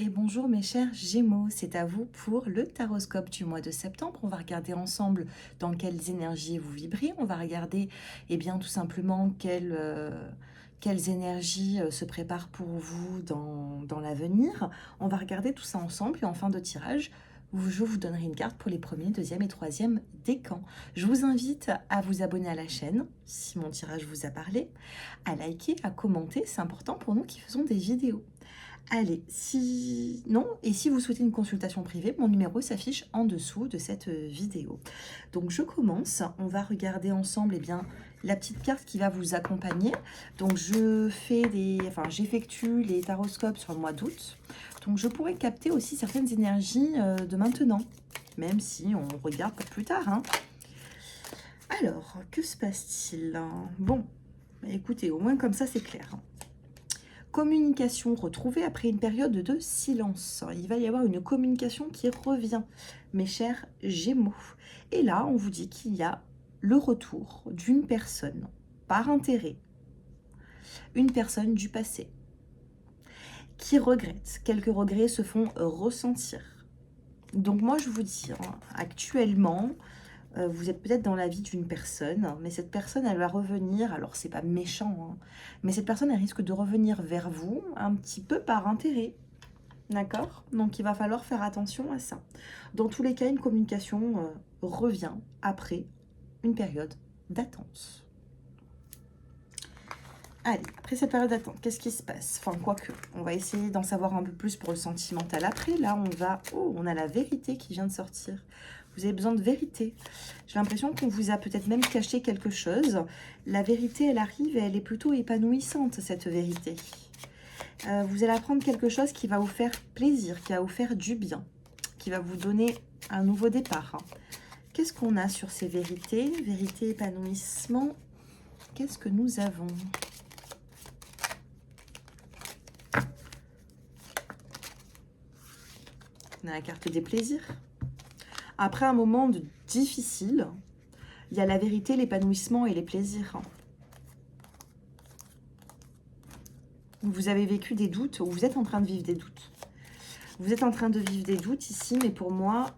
et bonjour mes chers Gémeaux, c'est à vous pour le taroscope du mois de septembre. On va regarder ensemble dans quelles énergies vous vibrez. On va regarder bien tout simplement quelles énergies se préparent pour vous dans l'avenir. On va regarder tout ça ensemble et en fin de tirage, je vous donnerai une carte pour les premiers, deuxième et troisième décans. Je vous invite à vous abonner à la chaîne si mon tirage vous a parlé, à liker, à commenter, c'est important pour nous qui faisons des vidéos. Allez, si non, et si vous souhaitez une consultation privée, mon numéro s'affiche en dessous de cette vidéo. Donc je commence, on va regarder ensemble la petite carte qui va vous accompagner. Donc j'effectue les taroscopes sur le mois d'août. Donc je pourrais capter aussi certaines énergies de maintenant, même si on regarde pour plus tard, hein. Alors, que se passe-t-il? Bon, écoutez, au moins comme ça c'est clair, hein. Communication retrouvée après une période de silence. Il va y avoir une communication qui revient, mes chers Gémeaux. Et là, on vous dit qu'il y a le retour d'une personne par intérêt, une personne du passé, qui regrette. Quelques regrets se font ressentir. Donc moi, je vous dis, hein, actuellement, vous êtes peut-être dans la vie d'une personne, mais cette personne, elle va revenir, alors c'est pas méchant, hein, mais cette personne, elle risque de revenir vers vous un petit peu par intérêt, d'accord? Donc il va falloir faire attention à ça. Dans tous les cas, une communication revient après une période d'attente. Allez, après cette période d'attente, qu'est-ce qui se passe? Enfin, quoique, on va essayer d'en savoir un peu plus pour le sentimental. Après, là, on a la vérité qui vient de sortir. Vous avez besoin de vérité. J'ai l'impression qu'on vous a peut-être même caché quelque chose. La vérité, elle arrive et elle est plutôt épanouissante, cette vérité. Vous allez apprendre quelque chose qui va vous faire plaisir, qui va vous faire du bien, qui va vous donner un nouveau départ. Qu'est-ce qu'on a sur ces vérités? Vérité, épanouissement. Qu'est-ce que nous avons? On a la carte des plaisirs. Après un moment difficile, il y a la vérité, l'épanouissement et les plaisirs. Vous avez vécu des doutes, ou vous êtes en train de vivre des doutes. Vous êtes en train de vivre des doutes ici, mais pour moi,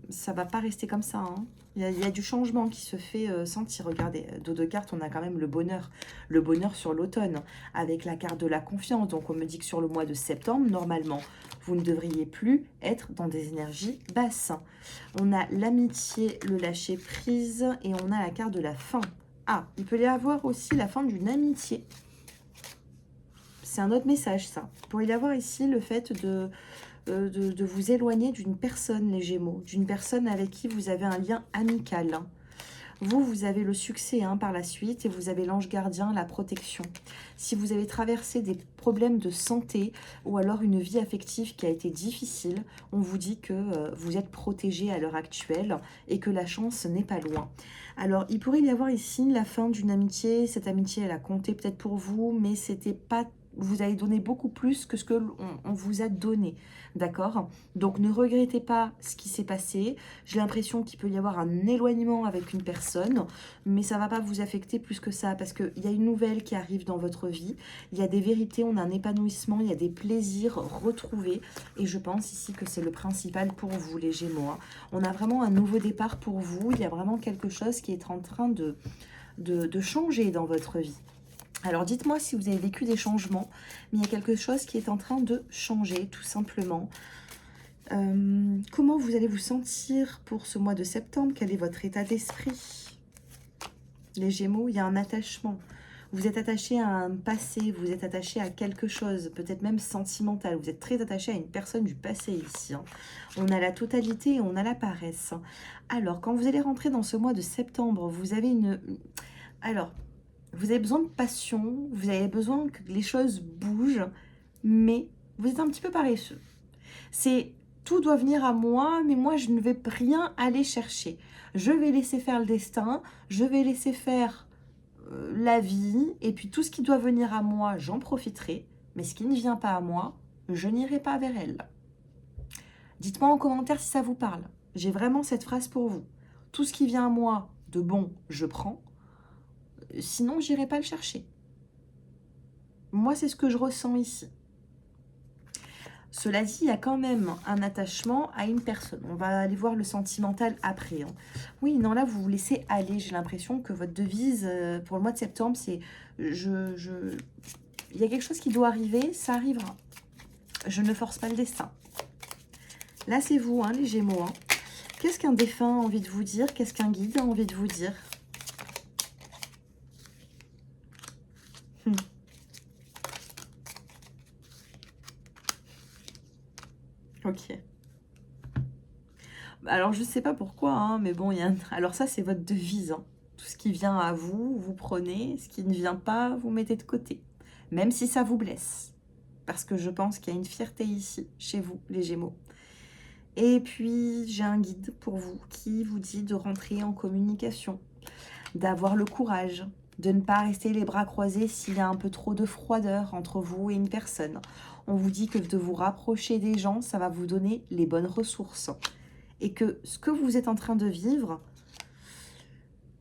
ça ne va pas rester comme ça, hein. Il y a du changement qui se fait sentir. Regardez, dos de cartes, on a quand même le bonheur. Le bonheur sur l'automne, avec la carte de la confiance. Donc on me dit que sur le mois de septembre, normalement, vous ne devriez plus être dans des énergies basses. On a l'amitié, le lâcher prise, et on a la carte de la fin. Ah, il peut y avoir aussi la fin d'une amitié. C'est un autre message, ça. Il pourrait y avoir ici le fait de vous éloigner d'une personne, les Gémeaux, d'une personne avec qui vous avez un lien amical. Vous avez le succès par la suite et vous avez l'ange gardien, la protection. Si vous avez traversé des problèmes de santé ou alors une vie affective qui a été difficile, on vous dit que vous êtes protégé à l'heure actuelle et que la chance n'est pas loin. Alors, il pourrait y avoir ici la fin d'une amitié. Cette amitié, elle a compté peut-être pour vous, mais c'était pas... Vous avez donné beaucoup plus que ce que on vous a donné, d'accord? Donc, ne regrettez pas ce qui s'est passé. J'ai l'impression qu'il peut y avoir un éloignement avec une personne, mais ça ne va pas vous affecter plus que ça, parce qu'il y a une nouvelle qui arrive dans votre vie. Il y a des vérités, on a un épanouissement, il y a des plaisirs retrouvés, et je pense ici que c'est le principal pour vous, les Gémeaux, hein. On a vraiment un nouveau départ pour vous. Il y a vraiment quelque chose qui est en train de changer dans votre vie. Alors dites-moi si vous avez vécu des changements, mais il y a quelque chose qui est en train de changer tout simplement. Comment vous allez vous sentir pour ce mois de septembre? Quel est votre état d'esprit? Les Gémeaux, il y a un attachement. Vous êtes attaché à un passé, vous êtes attaché à quelque chose, peut-être même sentimental. Vous êtes très attaché à une personne du passé ici, hein. On a la totalité et on a la paresse. Alors, quand vous allez rentrer dans ce mois de septembre, vous avez Alors, vous avez besoin de passion, vous avez besoin que les choses bougent, mais vous êtes un petit peu paresseux. C'est tout doit venir à moi, mais moi je ne vais rien aller chercher. Je vais laisser faire le destin, je vais laisser faire la vie, et puis tout ce qui doit venir à moi, j'en profiterai, mais ce qui ne vient pas à moi, je n'irai pas vers elle. Dites-moi en commentaire si ça vous parle. J'ai vraiment cette phrase pour vous. Tout ce qui vient à moi de bon, je prends. Sinon, j'irai pas le chercher. Moi, c'est ce que je ressens ici. Cela dit, il y a quand même un attachement à une personne. On va aller voir le sentimental après. Hein. Oui, non, là, vous vous laissez aller. J'ai l'impression que votre devise pour le mois de septembre, c'est il y a quelque chose qui doit arriver, ça arrivera. Je ne force pas le destin. Là, c'est vous, hein, les Gémeaux. Hein. Qu'est-ce qu'un défunt a envie de vous dire? Qu'est-ce qu'un guide a envie de vous dire? Ok. Alors, je ne sais pas pourquoi, hein, mais bon, alors ça, c'est votre devise. Hein. Tout ce qui vient à vous, vous prenez. Ce qui ne vient pas, vous mettez de côté. Même si ça vous blesse. Parce que je pense qu'il y a une fierté ici, chez vous, les Gémeaux. Et puis, j'ai un guide pour vous qui vous dit de rentrer en communication, d'avoir le courage, de ne pas rester les bras croisés s'il y a un peu trop de froideur entre vous et une personne. On vous dit que de vous rapprocher des gens, ça va vous donner les bonnes ressources. Et que ce que vous êtes en train de vivre,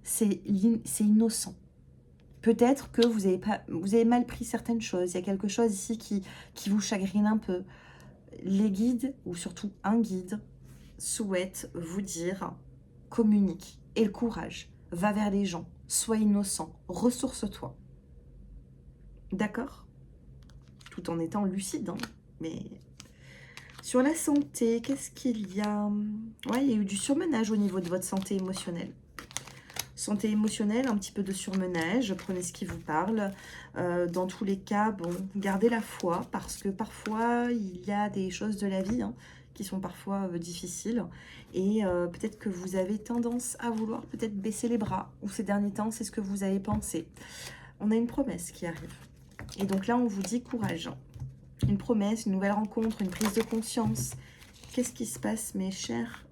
c'est innocent. Peut-être que vous avez mal pris certaines choses. Il y a quelque chose ici qui vous chagrine un peu. Les guides, ou surtout un guide, souhaite vous dire communique, aie le courage, va vers les gens, sois innocent, ressource-toi. D'accord? Tout en étant lucide, hein, mais... Sur la santé, qu'est-ce qu'il y a? Ouais, il y a eu du surmenage au niveau de votre santé émotionnelle. Santé émotionnelle, un petit peu de surmenage, prenez ce qui vous parle. Dans tous les cas, bon, gardez la foi, parce que parfois, il y a des choses de la vie hein, qui sont parfois difficiles. Et peut-être que vous avez tendance à vouloir peut-être baisser les bras, ou ces derniers temps, c'est ce que vous avez pensé. On a une promesse qui arrive. Et donc là, on vous dit courage. Une promesse, une nouvelle rencontre, une prise de conscience. Qu'est-ce qui se passe, mes chers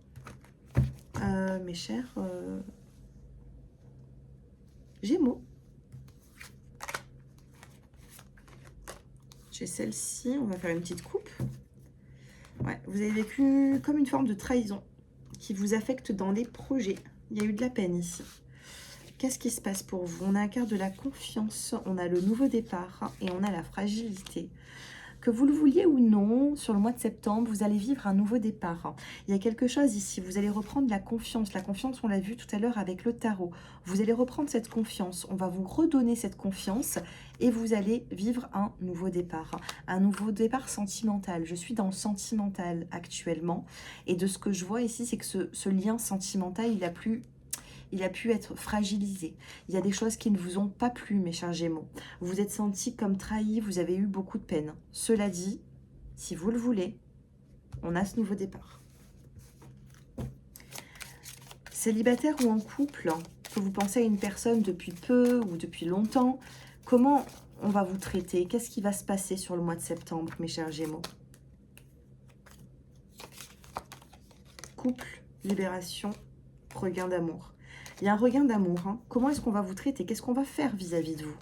Gémeaux. J'ai celle-ci, on va faire une petite coupe. Ouais, vous avez vécu comme une forme de trahison qui vous affecte dans les projets. Il y a eu de la peine ici. Qu'est-ce qui se passe pour vous? On a un quart de la confiance, on a le nouveau départ et on a la fragilité. Que vous le vouliez ou non, sur le mois de septembre, vous allez vivre un nouveau départ. Il y a quelque chose ici, vous allez reprendre la confiance. La confiance, on l'a vu tout à l'heure avec le tarot. Vous allez reprendre cette confiance, on va vous redonner cette confiance et vous allez vivre un nouveau départ. Un nouveau départ sentimental. Je suis dans le sentimental actuellement et de ce que je vois ici, c'est que ce lien sentimental, il a pu être fragilisé. Il y a des choses qui ne vous ont pas plu, mes chers Gémeaux. Vous vous êtes sentis comme trahis, vous avez eu beaucoup de peine. Cela dit, si vous le voulez, on a ce nouveau départ. Célibataire ou en couple, que vous pensez à une personne depuis peu ou depuis longtemps, comment on va vous traiter? Qu'est-ce qui va se passer sur le mois de septembre, mes chers Gémeaux? Couple, libération, regain d'amour. Il y a un regain d'amour. Hein. Comment est-ce qu'on va vous traiter? Qu'est-ce qu'on va faire vis-à-vis de vous?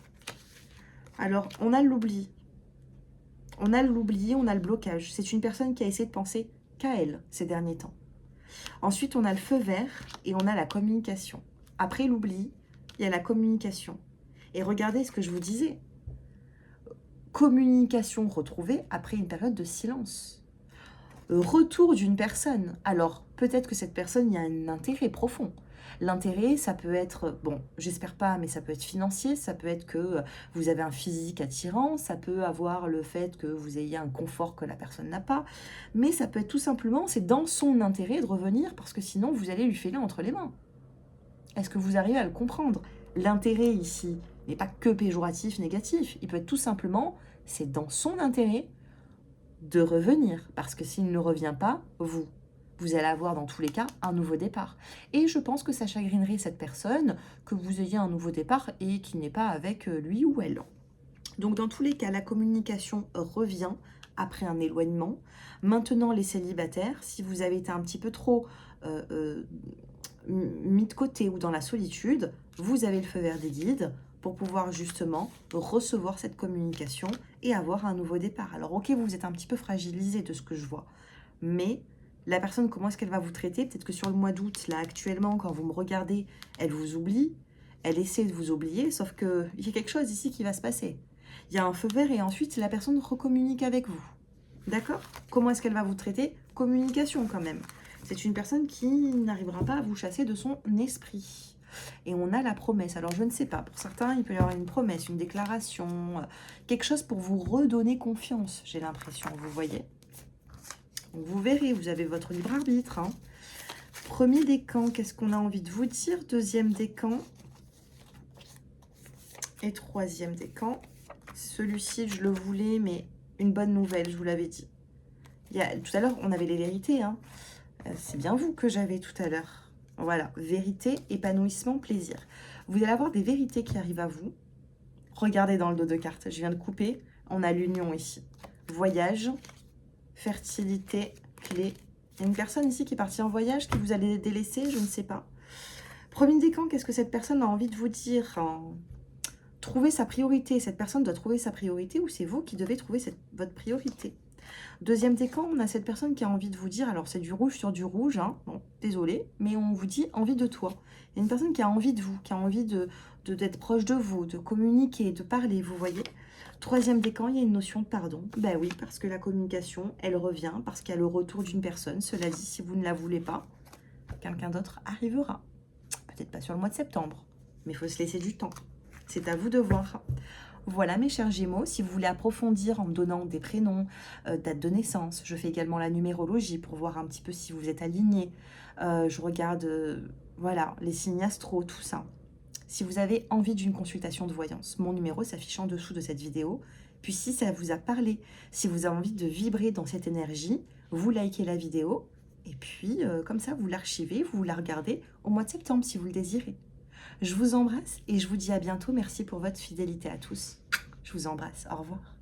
Alors, on a l'oubli. On a l'oubli, on a le blocage. C'est une personne qui a essayé de penser qu'à elle ces derniers temps. Ensuite, on a le feu vert et on a la communication. Après l'oubli, il y a la communication. Et regardez ce que je vous disais. Communication retrouvée après une période de silence. Retour d'une personne. Alors, peut-être que cette personne, il y a un intérêt profond. L'intérêt, ça peut être, bon, j'espère pas, mais ça peut être financier, ça peut être que vous avez un physique attirant, ça peut avoir le fait que vous ayez un confort que la personne n'a pas, mais ça peut être tout simplement, c'est dans son intérêt de revenir, parce que sinon, vous allez lui filer entre les mains. Est-ce que vous arrivez à le comprendre? L'intérêt ici n'est pas que péjoratif, négatif, il peut être tout simplement, c'est dans son intérêt de revenir, parce que s'il ne revient pas, vous allez avoir dans tous les cas un nouveau départ. Et je pense que ça chagrinerait cette personne que vous ayez un nouveau départ et qu'il n'est pas avec lui ou elle. Donc dans tous les cas, la communication revient après un éloignement. Maintenant, les célibataires, si vous avez été un petit peu trop mis de côté ou dans la solitude, vous avez le feu vert des guides pour pouvoir justement recevoir cette communication et avoir un nouveau départ. Alors ok, vous êtes un petit peu fragilisé de ce que je vois, mais la personne, comment est-ce qu'elle va vous traiter? Peut-être que sur le mois d'août, là actuellement, quand vous me regardez, elle vous oublie, elle essaie de vous oublier, sauf qu'il y a quelque chose ici qui va se passer. Il y a un feu vert et ensuite la personne recommunique avec vous. D'accord? Comment est-ce qu'elle va vous traiter? Communication quand même. C'est une personne qui n'arrivera pas à vous chasser de son esprit. Et on a la promesse. Alors je ne sais pas, pour certains, il peut y avoir une promesse, une déclaration, quelque chose pour vous redonner confiance, j'ai l'impression, vous voyez? Donc, vous verrez, vous avez votre libre arbitre. Hein. Premier décan, qu'est-ce qu'on a envie de vous dire? Deuxième décan. Et troisième décan. Celui-ci, je le voulais, mais une bonne nouvelle, je vous l'avais dit. Tout à l'heure, on avait les vérités. Hein. C'est bien vous que j'avais tout à l'heure. Voilà, vérité, épanouissement, plaisir. Vous allez avoir des vérités qui arrivent à vous. Regardez dans le dos de cartes, je viens de couper. On a l'union ici. Voyage, fertilité, clé. Il y a une personne ici qui est partie en voyage, qui vous a délaissé, je ne sais pas. Premier décan, qu'est-ce que cette personne a envie de vous dire? Trouver sa priorité. Cette personne doit trouver sa priorité ou c'est vous qui devez trouver votre priorité. Deuxième décan, on a cette personne qui a envie de vous dire, alors c'est du rouge sur du rouge, hein, bon, désolé, mais on vous dit envie de toi. Il y a une personne qui a envie de vous, qui a envie d'être proche de vous, de communiquer, de parler, vous voyez. Troisième décan, il y a une notion de pardon. Ben oui, parce que la communication, elle revient, parce qu'il y a le retour d'une personne. Cela dit, si vous ne la voulez pas, quelqu'un d'autre arrivera. Peut-être pas sur le mois de septembre, mais il faut se laisser du temps. C'est à vous de voir. Voilà mes chers Gémeaux, si vous voulez approfondir en me donnant des prénoms, date de naissance, je fais également la numérologie pour voir un petit peu si vous êtes alignés. Je regarde, voilà, les signes astro, tout ça. Si vous avez envie d'une consultation de voyance, mon numéro s'affiche en dessous de cette vidéo. Puis si ça vous a parlé, si vous avez envie de vibrer dans cette énergie, vous likez la vidéo. Et puis, comme ça, vous l'archivez, vous la regardez au mois de septembre si vous le désirez. Je vous embrasse et je vous dis à bientôt. Merci pour votre fidélité à tous. Je vous embrasse. Au revoir.